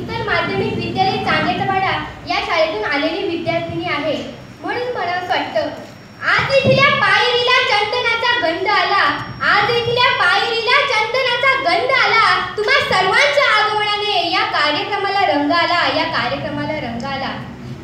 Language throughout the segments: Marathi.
तर माध्यमिक विद्यालय चांगेटवाडा या शाळेतून आलेली विद्यार्थिनी आहे. म्हणून मला असं वाटतं, आज इथल्या पायरीला चंदनाचा गंध आला, आज इथल्या पायरीला चंदनाचा गंध आला, तुम्हा सर्वांच्या आगमनाने या कार्यक्रमाला रंग आला, या कार्यक्रमाला रंग आला.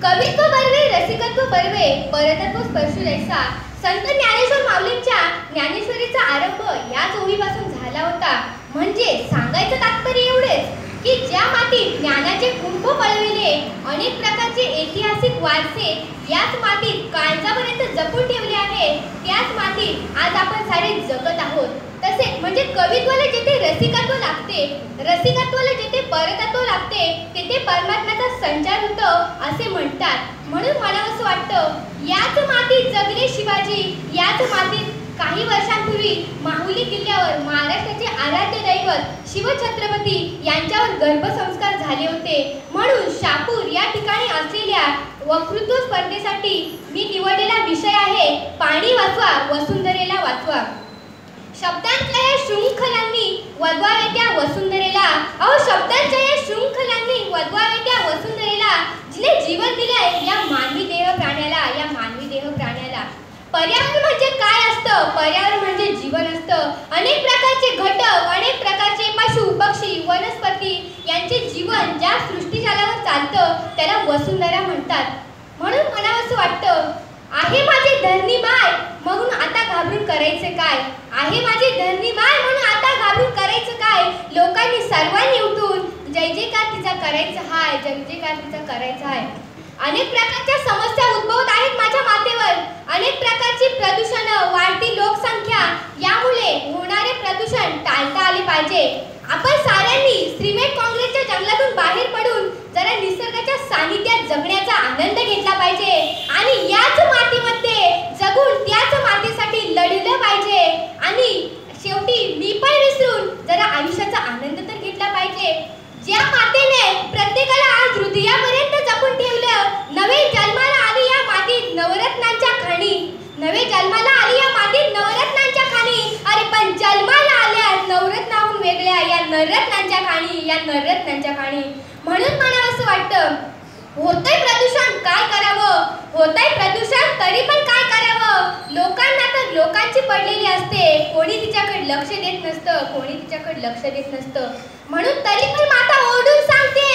कवित्व बर्वे रसिकत्व बर्वे परतत्व स्पर्शू जैसा संत ज्ञानेश्वर माऊलींच्या ज्ञानेश्वरीचा आरंभ याच ओळीपासून झाला होता. म्हणजे सांगायचं तात्पर्य एवढेच की ज्या मातीत ज्ञानाचे कुंभ पळविले, अनेक प्रकारचे ऐतिहासिक वारसे याच मातीत काळजापर्यंत जपून ठेवले आहे, त्याच मातीत आज आपण सारे जगत आहोत. तसेच म्हणजे कवित्वाला जिथे रसिकत्व लागते, रसिकत्वाला जिथे परतत्व लागते, तिथे परमात्म्याचा संचार होतो असे म्हणतात. म्हणून मला असं वाटतं, याच मातीत जगले शिवाजी, याच मातीत काही वर्षांपूर्वी माहुली किल्ल्यावर महाराष्ट्राचे आराध्य दैवत शिवछत्रपती यांच्यावर गर्भसंस्कार झाले होते. म्हणून शापूर या ठिकाणी असलेल्या वक्तृत्व स्पर्धेसाठी मी निवडलेला विषय आहे, पाणी वाचवा वसुंधरेला वाचवा. शब्दांच्या या शृंखलांनी वधवावे त्या वसुंधरेला, शब्दांच्या या शृंखलांनी वधवावे त्या वसुंधरेला, जिने जीवन दिले या मानवी देह प्राण्याला, या मानवी देह प्राण्याला. पर्यावरण म्हणजे काय असतं? पर्यावरण म्हणजे जीवन असतं. अनेक प्रकारचे घटक, अनेक प्रकारचे पशु पक्षी वनस्पती यांचे जीवन ज्या सृष्टीजालावर चालतं त्याला वसुंधरा म्हणतात. म्हणून मला असं वाटतं, आहे माझी धरणी माय म्हणून आता घाबरून करायचं काय, आहे माझी धरणी माय म्हणून आता घाबरून करायचं काय. लोकांनी सर्वांनी उठून जय जयकार तिचा करायचा हाय, जय जयकार तिचा करायचा आहे. अनेक प्रकारच्या समस्या उद्भवत आहेत माझ्या मातेवर, अनेक प्रकारची प्रदूषण, वाढती लोकसंख्या, यामुळे होणारे प्रदूषण टाळता आले पाहिजे. आपण साऱ्यांनी सिमेंट काँक्रीटच्या जंगलातून बाहेर पडून जरा निसर्गाच्या सानिध्यात जगण्याचा आनंद घेतला पाहिजे आणि याच मातीमध्ये जगून त्याच मातीसाठी लढलं पाहिजे. आणि शेवटी मी पण विसरून जरा आयुष्याचा आनंद तर घेतला पाहिजे. ज्या मातेने प्रत्येकाला आज हृदयापर्यंत जपून ठेवलं, नवे जन्माला आली या मातीत नवरत्नांच्या खाणी, नवे जन्माला आली या मातीत नवरत्नांच्या खाणी. अरे पण जन्माला आल्या नवरत्नाहून वेगळ्या या नररत्नांच्या खाणी, या नररत्नांच्या खाणी. म्हणून मला असं वाटतं, होतंय प्रदूषण काय करावं, होतंय प्रदूषण तरी पण काय करावं. लोकांना तर लोकांची पडलेली असते, कोणी तिच्याकडे लक्ष देत नसतं, कोणी तिच्याकडे लक्ष देत नसतं. म्हणून तरी पण माता ओरडून सांगते,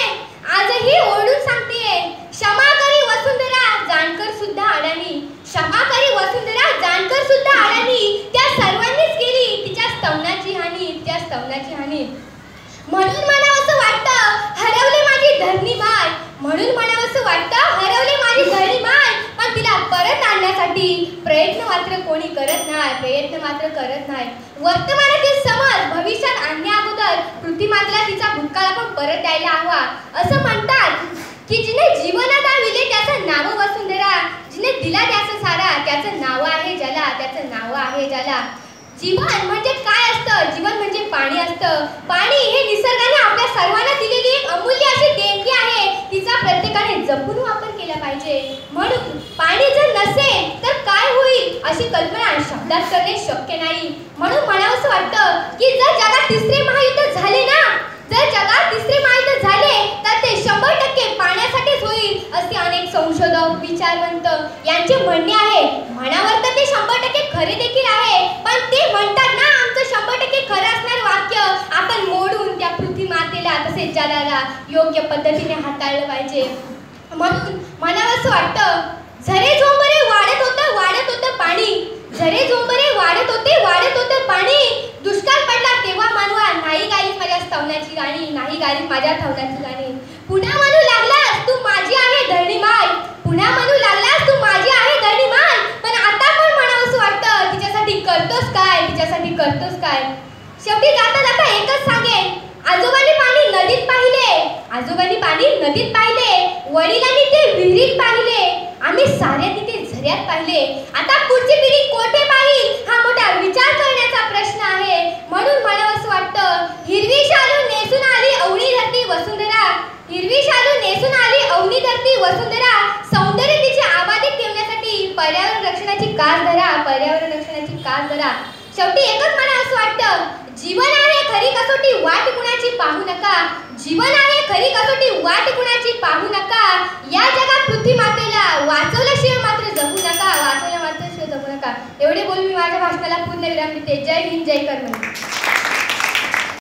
आजही ओरडून सांगते, क्षमा करी वसुंधरा जाणकर सुद्धा अडाणी, क्षमा करी वसुंधरा जाणकर सुद्धा अडाणी. त्या सर्वांनीच केली तिच्या स्तवनाची हानी, तिच्या स्तवनाची हानी. म्हणून मला असं वाटतं, हरवले माझी धरणी माय, म्हणून मला असं वाटतं, हरवले माझी धरणी माय, पण तिला परत आणण्यासाठी प्रयत्न मात्र कोणी करत नाही, प्रयत्न मात्र करत नाही. वर्तमानातील समज भविष्यात आणण्या अगोदर पृथ्वीमातेला तिचा भूतकाळ आपण परत द्यायला हवा. असं म्हणतात की जिने जीवनात आविले त्याचं नाव वसुंधरा, जिने दिला त्याचं सारा त्याचं नाव आहे जला, त्याचं नाव आहे जला. जीवन म्हणजे काय असतं? जीवन म्हणजे पाणी असतं. पाणी हे निसर्गाने आपल्या सर्वांना दिलेली एक अमूल्य अशी देणगी आहे, तिचा प्रत्येकाने जपून वापर केला पाहिजे. म्हणून पाणी जर नसेल तर काय होईल अशी कल्पना शब्दात करणे शक्य नाही. म्हणून मला असं वाटतं की जर जगात तिसरे महायुद्ध झाले ना, जर जगात तिसरे महायुद्ध झाले तर ते 100% पाण्यासाठीच होईल असे अनेक संशोधक विचारवंत यांचे म्हणणे आहे. म्हणावर तर ते 100% खरे देखील आहे, पण ते म्हणतात ना, आमचं 100% खरं असणार वाक्य आपण मोडून त्या पृथ्वी मातेला तसेच जलाला योग्य पद्धतीने हाताळलं पाहिजे. म्हणून मला असं वाटतं, झरे झोंबरे वाढत होतं पाणी, झरे झोंबरे वाढत होतं पाणी. दुष्काळ पडला तेव्हा मानवा नाही गाईस माझ्या स्तवनाची गाणी, नाही गाईस माझ्या थवनाची गाणी. पुन्हा म्हणू लागलास तू माझी आहे धरणी माय, पुन्हा म्हणू लागलास तू माझी आहे धरणी माय, पण आता पण म्हणावं असं वाटतं, तिच्यासाठी करतोस काय, तिच्यासाठी करतोस काय. शेवटी जाता जाता एकच सांगेन, आजोबांनी पाणी नदीत पाहिले, आजोबांनी पाणी नदीत पाहिले, वडिलांनी ते विहिरीत पाहिले, आम्ही सारे तिथे झऱ्यात पाहिले. आता पुढची पिढी कोठे पाहिल हा मोठा विचार करण्याचा प्रश्न आहे. म्हणून मला असं वाटतं, हिरवी शालू नेसून आली अवनी धरती वसुंधरा, हिरवी शालू नेसून आली अवनी धरती वसुंधरा. सौंदर्य तिचे आबादित ठेवण्यासाठी पर्यावरण रक्षणाची कास धरा, पर्यावरण रक्षणाची कास धरा. शेवटी एकच मला असं वाटतं, जीवन आहे खरी कसोटी वाट कुणाची पाहू नका. जीवन आहे खरी कसोटी वाट कुणाची पाहू नका. या जगात पृथ्वी मातेला वाचवल्याशिवाय मात्र जगू नका. वाचवल्या मात्र शिवाय जगू नका. एवढे बोलून मी माझ्या भाषणाला पूर्ण विराम देते. जय हिंद, जय कर्मणी.